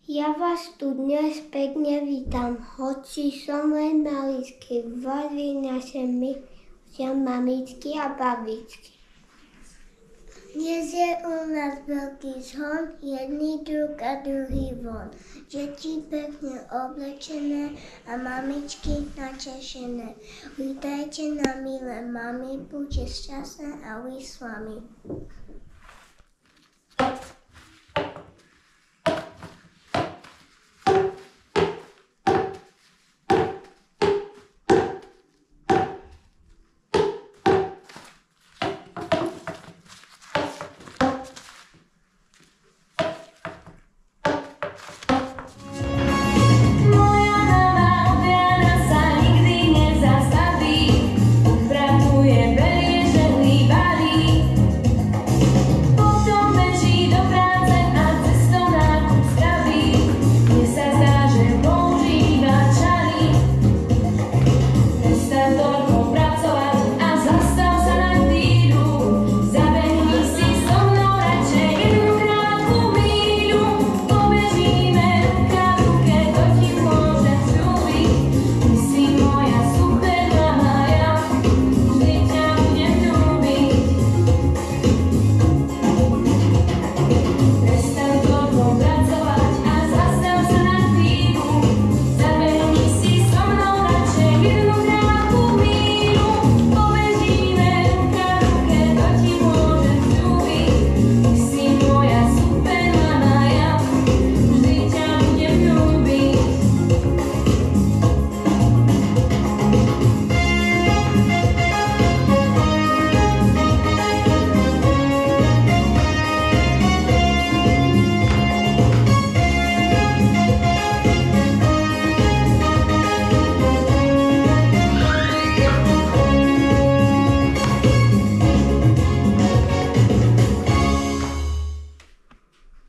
Ja vás tu dnes pekne vítam, hoci som len maličký, vás naše mamičky a babičky. Dnes je u nás veľký zhon, jedný druh a druhý von. Deti pekne oblečené a mamičky natešené. Vítajte na milé mami, buďte šťastné a vy s vami.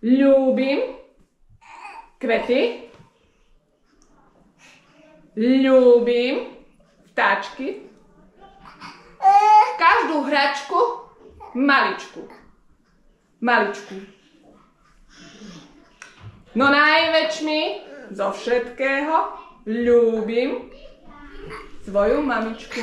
Ľúbim kvety, ľúbim vtáčky, každú hračku maličku. No najväčšmi zo všetkého ľúbim svoju mamičku.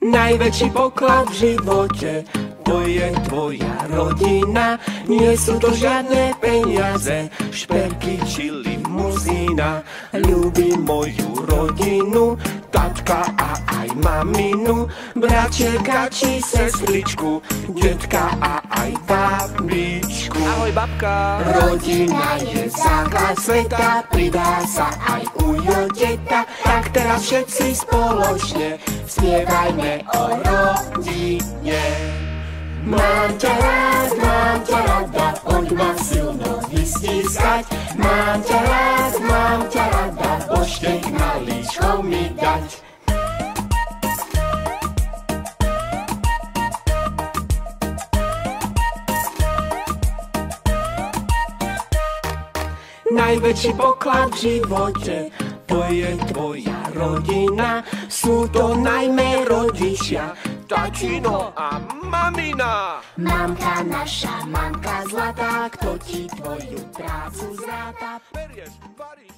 Najväčší poklad v živote to je tvoja rodina. Nie sú to žiadne peniaze, šperky či limuzína. Ľúbim moju rodinu, tatka a aj maminu, bračeka či sestričku, detka a aj babičku. Ahoj, babka. Rodina je základ sveta, pridá sa aj ujo teta. Tak teraz všetci spoločne spievajme o rodine. Mám ťa rada, poď ma silno vystiskať. Mám ťa rada, poštek malíčko mi dať. Najväčší poklad v živote, to je tvoja rodina. Sú to najmä rodičia, tatino a mamina. Mamka naša, mamka zlatá, kto ti tvoju prácu zráta. Berieš, varíš.